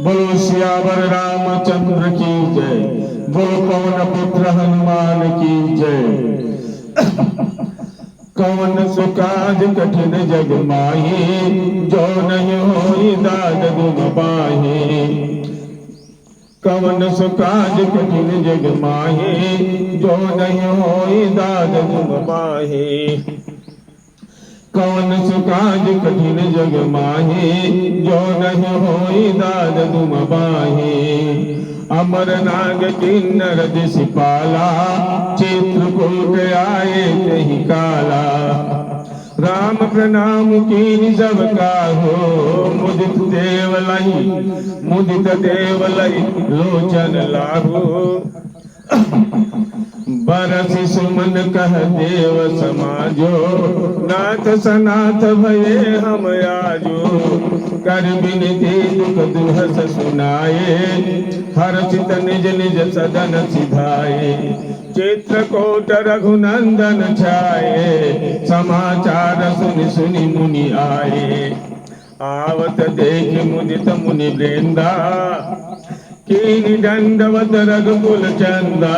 बोलो सियावर रामचंद्र की जय। बोलो पवन पुत्र हनुमान की जय। कौन सो काज कठिन जग माही, जो नहीं होई दाद दुम पाही। कौन सो काज कठिन जग माही, जो नहीं होई दाद दुम पाही। कौन सो काज कठिन जग माही, जो नहीं होई दाद दुम पाही। अमर नाग किन्नर दिशपाला, चित्रकूट आए कहीं काला। राम प्रणाम कीन सब काहो, मुदित देवलहि लोचन लाहो। बरसि सुमन कह देव समाजो, नाथ सनाथ भये हम आजो। कर बिनती दुख दुहस सुनाए, हर्षित निज निज सदन सिधाए। चित्रकूट रघुनंदन छाये, समाचार सुनि सुनि मुनि आए। आवत देख मुदित मुनि वृंदा, कीन दंडवत रघुकुल चंदा।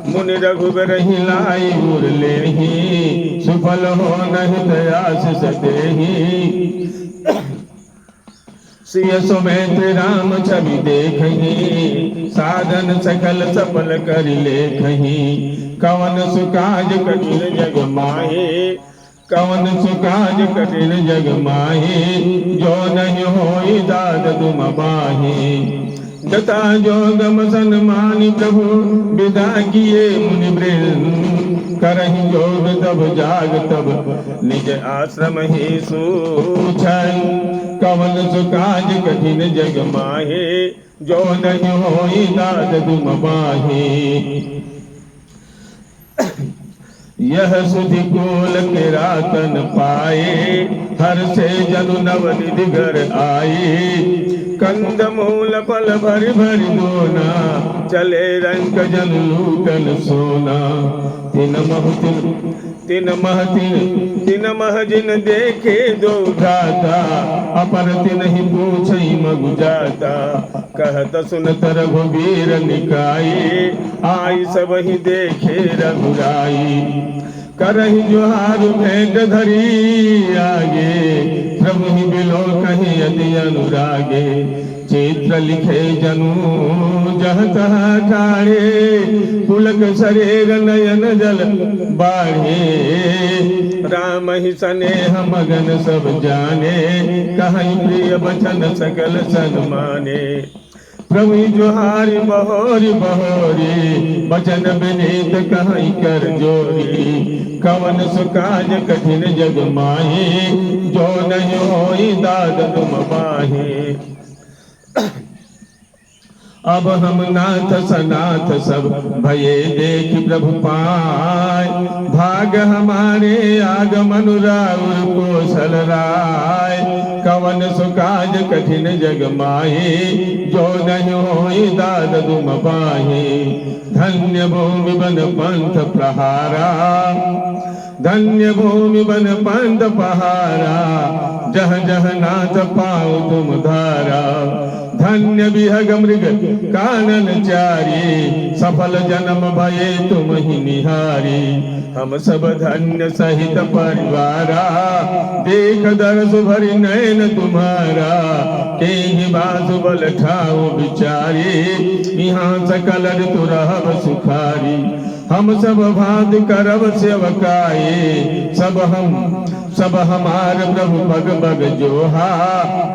मुनि रघुबर लाई उर लेहि, सुफल हो नहीं दयास सतेहि। सिय सुमेत राम छवि देखहि, साधन सकल सफल कर लेखहि। कवन सुकाज कठिन जग माहे, कवन सुकाज कठिन जग माहे। जो नहीं होई दाद दुम बाहे। जता जोगम सन्मानि प्रभु, विदा किए मुनि वृंद। करहि जोग तब जाग तब, निज आश्रम ही सूझन। कवन सुकाज कठिन जग माहे, जो नहीं होई दाद दुम बाहे। यह सुधि कोल के रातन पाए, हर से जनु नवनिधि घर आए। कंद मूल फल भरि भरि दोना, चले रंग जन लूटन सोना। तिन मह जिन देखे दो भ्राता, अपर तिन्हि पूछई मगु जाता। कहत सुनत रघुबीर निकाये, आई सब ही देखे रघुराई। करहि जोहार भेंट धरी आगे, प्रभु ही बिलो कहीं अति अनुरागे। चित्र लिखे जनु जह तह ठाड़े, पुलक सरेग नयन जल बाढ़े। राम ही स्नेह मगन सब जाने, कहीं प्रिय बचन सकल सन्माने। प्रभु जोहारी बहोरी बहोरी, बचन विनीत कहीं कर जोरी। कवन सुकाज कठिन जग माही, जो नहीं होई दाद तुम बाहे। अब हम नाथ सनाथ सब भये देख प्रभु पाय। भाग हमारे आगमन राउर कौशल राय। कवन सुकाज कठिन जग माहे, जो नहीं होई दाद तुम बाहे। धन्य भूमि बन पंथ प्रहारा, धन्य भूमि बन पंथ पहारा। जह जह नाथ पाओ तुम धारा। धन्य विहग मृग कानन चारी, सफल जन्म भये तुम ही निहारी। हम सब धन्य सहित परिवारा, देख दरस भरि नयन तुम्हारा। के ही बासुबल ठाओ बिचारी, यहाँ सकल ऋतु रहब सुखारी। हम सब भांति करब सेवकाये, सब हमार प्रभु पग पग जोहा।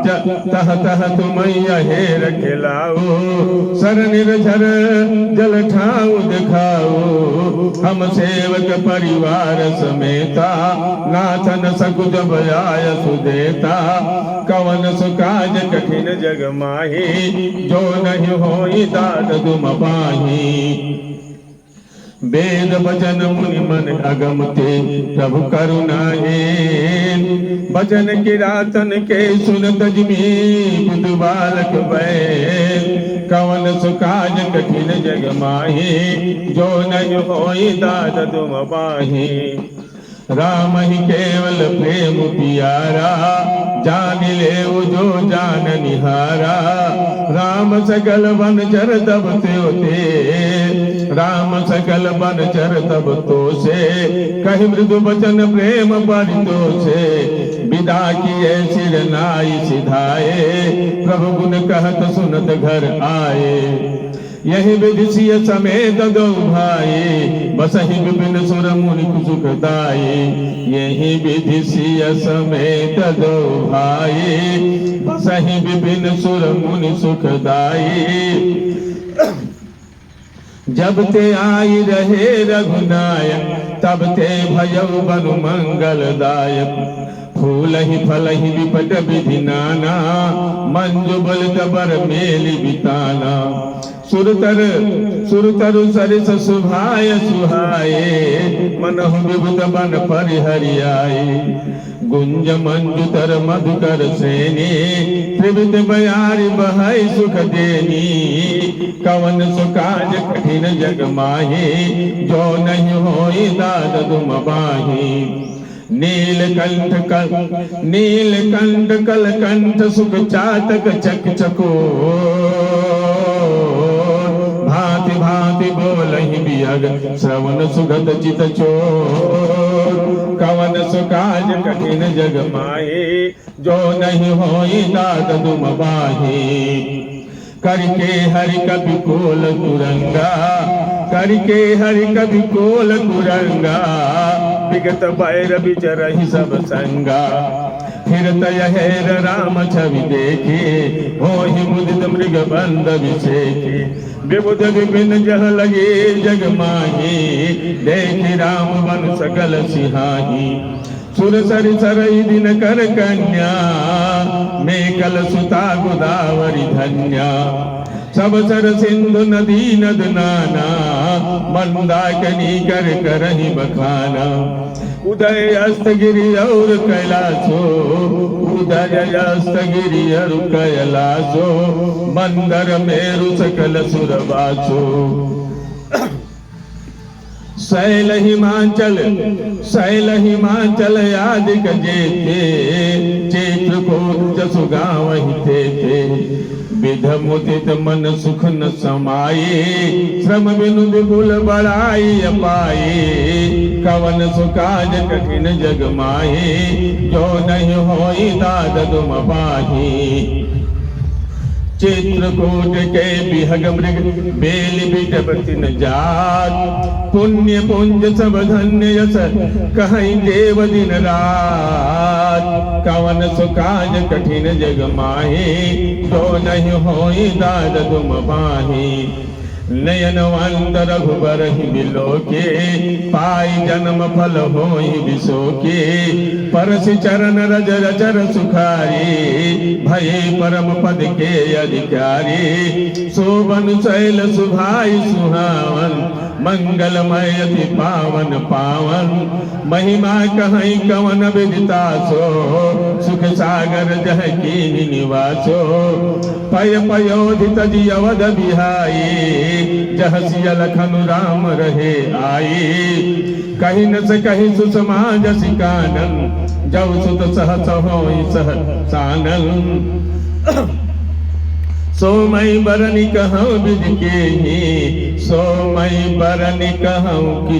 तह तह तुम हेर खिलाओ, सर निर्झर जल ठाऊ दिखाओ। हम सेवक परिवार समेता, नाथन सकुज बयाय सुदेता। कवन सुकाज कठिन जग माही, जो नहीं होई दाद तुम पाही। वेद वचन मुनि मन अगम ते, प्रभु करुणाहीन। वचन किरातन के सुनत जिमी, बुध बालक बैन। कवन सुकाज कठिन जग माही, जो नहीं होई दाद तुम पाही। राम ही केवल प्रेम प्यारा, जान ले जो जान निहारा। राम सकल बन चर तब ते, राम सकल बन चर तब तो से, कही मृदु बचन प्रेम परितो से। विदा किए सिर नाई सिधाए, प्रभु गुण कहत सुनत घर आए। यही विधि सिय समेत दो भाई, बसहि विपिन सुर मुनि सुखदाई। यही विधि सिय समेत दो भाई, बसहि विपिन सुर मुनि सुखदाई। जब ते आई रहे रघुनायक, तब ते भयउ बनु मंगलदायक। फूल ही फल ही विपट विधि नाना, मंजु बल तबर मेल बिताना। सुरतरु सरिस सुभाय सुहाए, मनहु विभुत बन परिहरियाए। गुंज मंजु तर मधुकर सेनी, त्रिविध बयारी बहाई सुख देनी। कवन सुकाज कठिन जग माही, जो नहीं होई दाद तुम बाही। नीलकंठ कलकंठ सुख चातक चक चको, भांति भांति बोलहि बियग श्रवण सुगत चित चोर। कवन सुकाज कठिन जग माहे, जो नहीं होई दाद तुम बाही। करके हरि कवि कोल तुरंगा, करके हरि कवि कोल तुरंगा। विगत बैर बिचरहि सब संगा, फिरत यहेर राम छवि देखे। होहि मुदित मृग बंद विषेखे, विबुध विपिन जह लगे जग माही। देखि राम बन सकल सिहाही, सुर सरि सरई दिन कर कन्या। मेकल सुता गोदावरी धन्या, सब सर सिंधु नदी नद नाना। मंदाकिनी कर करहि बखाना, उदय अस्त गिरि और कैलासो। उदय अस्त गिरि और कैलासो, मंदर मेरु सकल सुरवासो। शैल हिमाचल आदिक जेते, चित्रकूट जसु गाँवहि थे। विध मुदित मन सुख न समाये, श्रम बिनु विपुल बड़ाई अपाये। कवन सुकाज कठिन जग माहे, जो नहीं होई दाद तुम पाही। चित्रकूट के बिहग मृग बेल बिटपति न जात। पुण्य पुंज सब धन्य यस, कहीं देव दिन रात। कवन सुकाज कठिन जग माहे, जो नहीं होई दाद तुम पाही। नयनवंत रघुबर ही बिलोके, पाई जन्म फल होई बिसोके। परस चरण रज रचर सुखारी, भये परम पद के अधिकारी। शोभन शैल सुभाई सुहावन, मंगलमय अति पावन पावन। महिमा कहीं कवन विदिता सो, सुख सागर जह कीनि निवासो। पय पयोधि तजि अवध बिहाई, जह सिय लखन राम रहे आई। कहीं न से कहीं सुषमा जसि कानन, जब सुत सहस होई सहसानन। सोमय बरनि कहूँ विधि केहि, सोमय बरनि कहूँ कि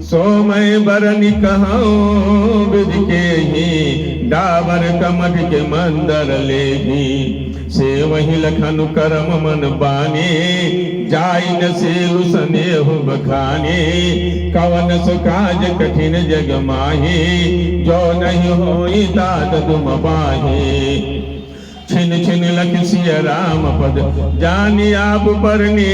सोमय बरनि कहूँ विधि केहि। डाबर कमठ के मंदर लेहि, से वही लखन करम मन बानी। जाई न सेउ स्नेह बखानी, कवन सुकाज कठिन जग माही। जो नहीं होई दाद तुम बाही। छिन छिन लख सिय राम पद, जानी आप परनी।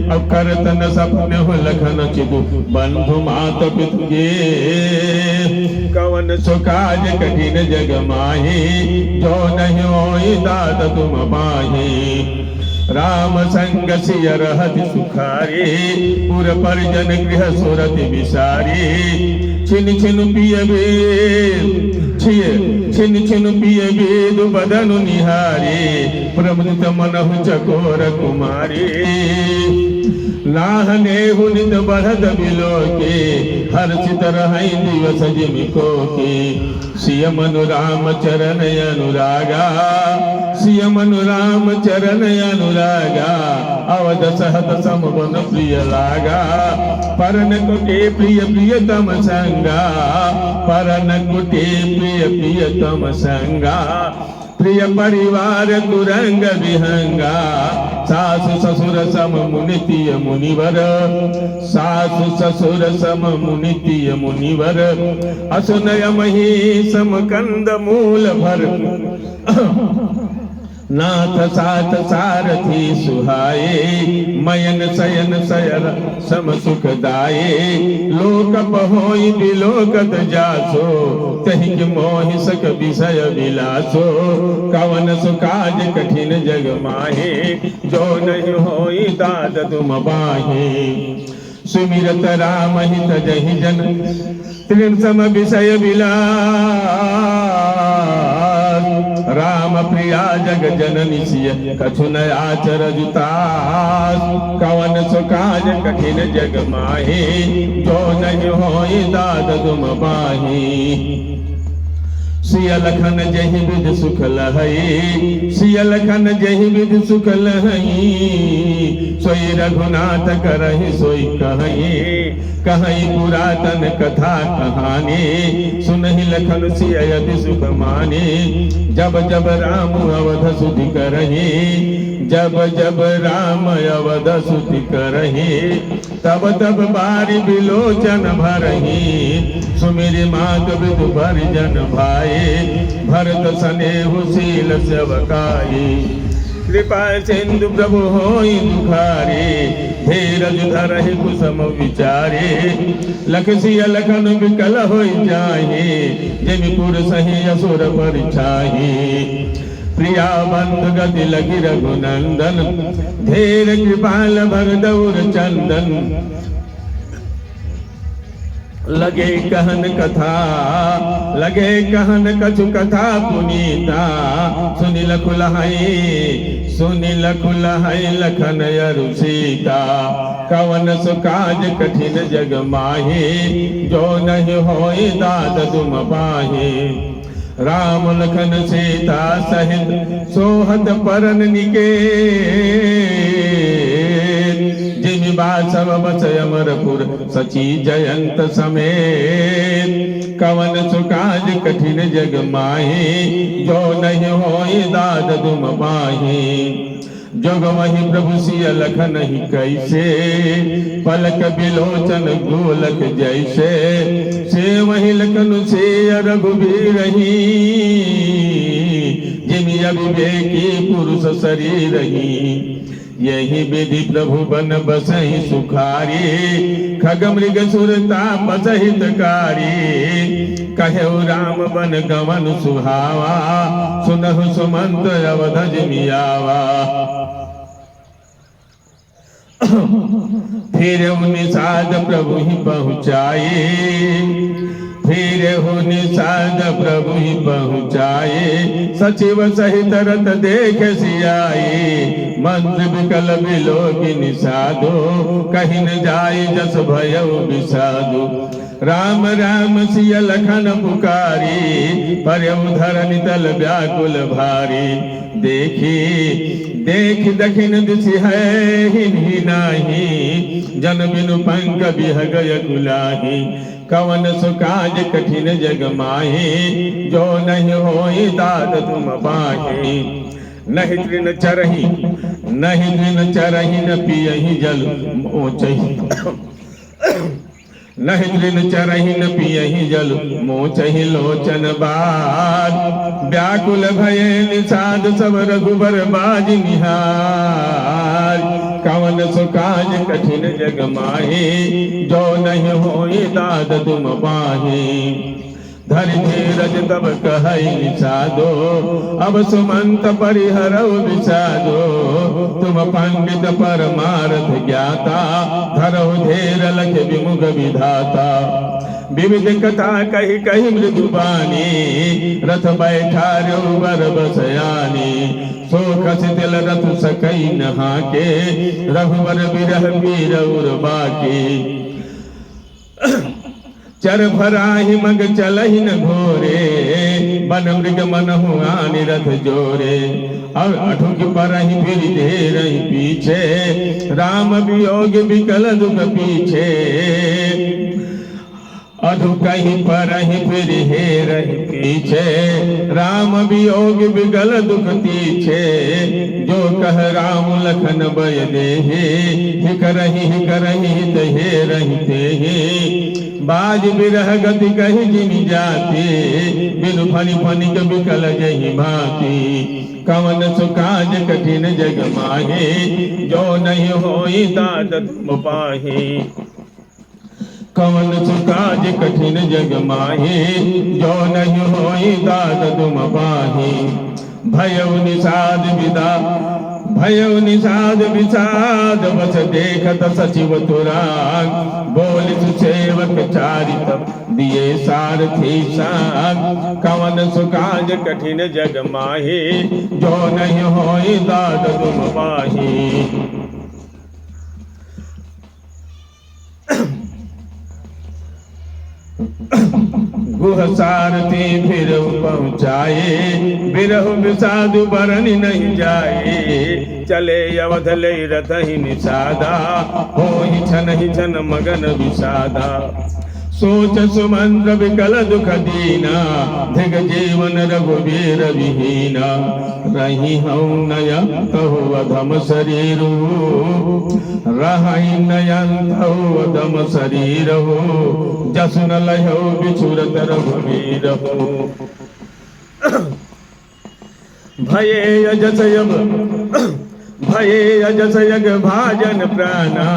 अब करत न सपने हो लखन चिदु, बंधु मात पितु गे। कवन सुकाज कठिन जग माही, जो नहीं होई दाद तुम बाही। राम संग सिय रहति सुखारी, पुर परिजन गृह सुरति विसारी। छिन छिन पियबे छिन छिन पिय वेदु बदनु निहारी। प्रमुदित मनहु चकोर कुमारी, नाहने हुनित बढ़त बिलो के हर्षित रहै दिवस जिमिको के सिय मनु राम चरण अनुरागा सिय मनु राम चरण अनुरागा अवध सहत समवन प्रिय लागा परन कुटे प्रिय प्रियतम संगा परन कुटे प्रिय प्रियतम संगा प्रिय परिवार तुरंग विहंगा सासु ससुर सम मुनितिय मुनिवर सासु ससुर सम मुनितिय मुनिवर असुनय मही सम कंद मूल भर नाथ साथ सारथी सुहाए मयन सयन सयर सम सुखदाये लोक पहोई बिलोकत जासो तहि के मोहि सक विषय विलासो कवन सुकाज कठिन जग माहे जो नहीं होई दाद तुम बाहे सुमिरत राम हित जहि जन तृण सम विषय विलास राम प्रिया जग जननी सिय कछु न आचर जुतास कवन सुकाज कठिन जग माहे जो नहीं होई दाद तुम बाही सिय लखन जहि विध सुख लहई सिय लखन जहि विध सुख लहई सोई रघुनाथ करहि सोई कहई कहई पुरातन कथा कहानी सुनहि लखन सिय यदि सुख माने जब जब राम अवध सुधि करहि जब जब राम अवध सुधि करहि तब तब बारी बिलोचन भरहि सुमिरि मात विदु भरजन भाई भरत सनेहु शील सेवकाई कृपा सिंधु प्रभु होई दुखारे धीरज धरहि कुसम विचारे लख सिय लखन विकल होई जाहि जिमिपुर सही असुर परिछाहि प्रिया बंधु गति लगी रघुनंदन धीर कृपाल भगदौर चंदन लगे कहन कछु कथा पुनीता सुनिल खुलहई लखन यरु सीता कवन सुकाज कठिन जग माहे जो नहीं होई दाद तुम पाहे राम लखन सीता सहित सोहत परन निके जिमि बासव बस अमरपुर सची जयंत समेत कवन सुकाज कठिन जग माहे जो नहीं होई दाद तुम पाहे जोग वही प्रभु सिय लखन ही कैसे पलक बिलोचन गोलक जैसे से वही लखन से रघुबीर ही जिमि अविवेकी पुरुष शरीर ही यही विधि प्रभु बन बसहि सुखारी खग मृग सुरता बसहितकारी कहे राम बन गवन सुहावा सुनहु सुमंत अवध जिमियावा फिर निषाद प्रभु ही पहुँचाए फिर निषाद प्रभु ही पहुँचाए सचिव सहित रत देख सियाए मंत्र विकल बिलोक निषादो कहीं न जाए जस भयो विषादो राम राम सिय लखन पुकारी पर धरनि तल व्याकुल भारी देखी देख दखिन दिशि है ही नाही जन बिनु पंक बिहगय कुलाही कवन सुकाज कठिन जग माहे जो नहीं होई दाद तुम पाहे नहीं तृण चरही न पियहि जल मोचहि नहीं तृण चरहि न पियहि जल मोचहि लोचन बाज व्याकुल भये निषाद सब रघुबर बाज निहार कवन सुकाज कठिन जग माहे जो नहीं होई दाद तुम पाहे धरि धीरज तब कहई निषादो अब सुमंत परिहरौ विषादो तुम पंडित परमार्थ ज्ञाता धरहु धीर लख विमुख विधाता विविध कथा कही कही मृदुबानी रथ बैठा वर बसयानी सोख बस तिल रथ सकई नहा के, रघुवर बिरह पीर उर बाकी। चर भराहि मग चलहि न घोरे, बन मृग मन हुआ निरथ जोरे। और अठुक परहि फिर ढेरहि पीछे, राम वियोग विकल दुख पीछे। अधुकहि परहि फिर हेरहि पीछे, राम वियोग विकल दुख पीछे। जो कह राम लखन बय देहि, हिक रहि हित हेरहि तेहि। बाज बिरह गति कहि जिमि जाति, बिनु फनि फनिक बिकल जहि भांति। कवन सुकाज कठिन जग माहि, जो नहीं होई दात तुम पाहि। कवन सुकाज कठिन जग माहि, जो नहीं होई दात तुम पाहि। भयउ निषाद विदा भयउ निषाद विषाद, बस देखत सचिव तुराग। बोलित सेवक चारित दिए सारथी साग। कवन सुकाज कठिन जग माहि, जो नहीं होई दात तुम पाहि। गुह सारथी फिर पहुँचाए, बिरहु विषाद बरन नहीं जाए। चले अवध ले रथहि निषादा, होहि छन मगन विषादा। सोच सुमंद्र विकल दुख दीना, धिग जीवन रघुवीर विहीना। रही हूँ नयंतहु अधम शरीरु, रही नयंतहु अधम शरीरहु। जसु न लयो बिछुरत रघुवीरहु। भये अजस यग भाजन प्राणा,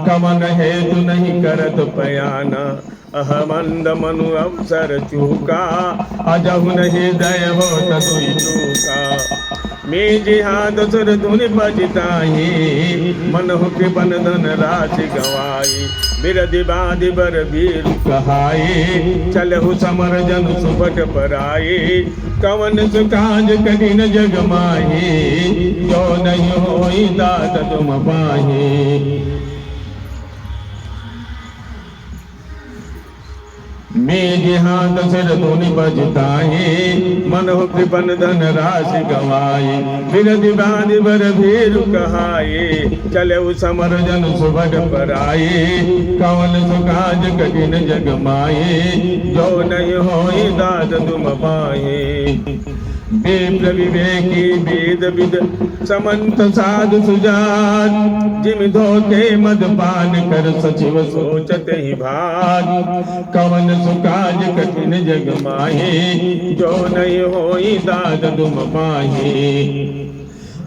कमन हेतु नहीं करत पयाना। अहमंद मनु अवसर चूका, अजहु नहीं दय हो तदुई चूका। मेजी हाथ सुर धुनि बजताही, मनहु कृपन धन राशि गवाई। बिरधि बाधि बर वीर कहाई, चलहु समर जन सुपट पराई। कवन सुकाज कठिन जग माहि, जो नहीं होई दात तुम पाहि। मेघ हाथ सिर धुनि बजताहि, मनहु कृपन धन राशि गवाई। बिरधि बाधि बर भीरु कहाई, चलहु समर जन सुभट पराई। कवन सुकाज कठिन जग माहि, जो नहीं होई दात तुम पाहि। विप्र विवेकी वेद विद समंत साधु सुजान, जिम धोखे मदपान कर सचिव सोचत ही भाग। कवन सुकाज कठिन जग माहि, जो नहीं होई दात तुम पाहि।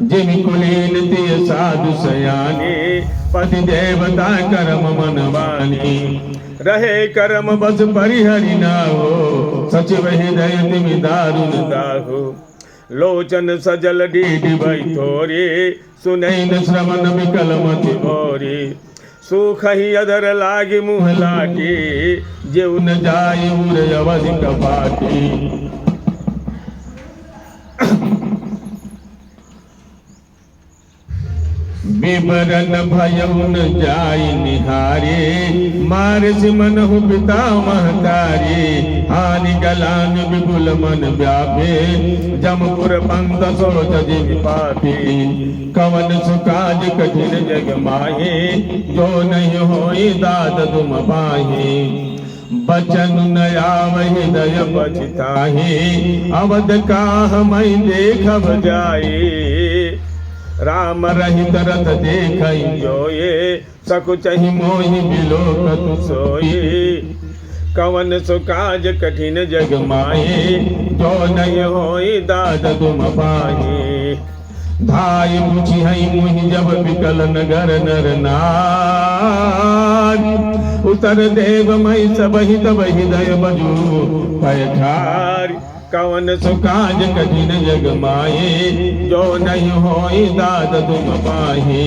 जिम कुलीन तिय साधु सयाने, पति देवता करम मन वानी। रहे करम बस परिहरि नाहो, सचिव हृदय तिमि दारुण दाहो। लोचन सजल डीडी भई थोरी, सुनैन श्रवण विकल मति भोरी। सुख ही अधर लागी मुँह लाटी, जेउ न जाय उर अवधि कपाटी। विवरण भयउ न जाय निहारे, मारसि मनहु पिता महतारी। हानि गलान विपुल मन व्यापे, जमपुर पंथ सोच जिमि पापी। कवन सुकाज कठिन जग माहि, जो नहीं होई दात तुम पाहि। बचन न आवहि दय पछताहि, अवध काह मई देखब जाई। राम रहित रथ देखई जोये, सकुचहि मोहि बिलोकत सोई। कवन सुकाज कठिन जग माहि, जो नहीं होई दात तुम पाहि। धाय मुछि हई मुहि जब विकल नगर नर नार। उतर देव मई सब हित हृदय बजू पैठार। कवन सुकाज कठिन जग माहि, जो नहीं होई दात तुम पाहि।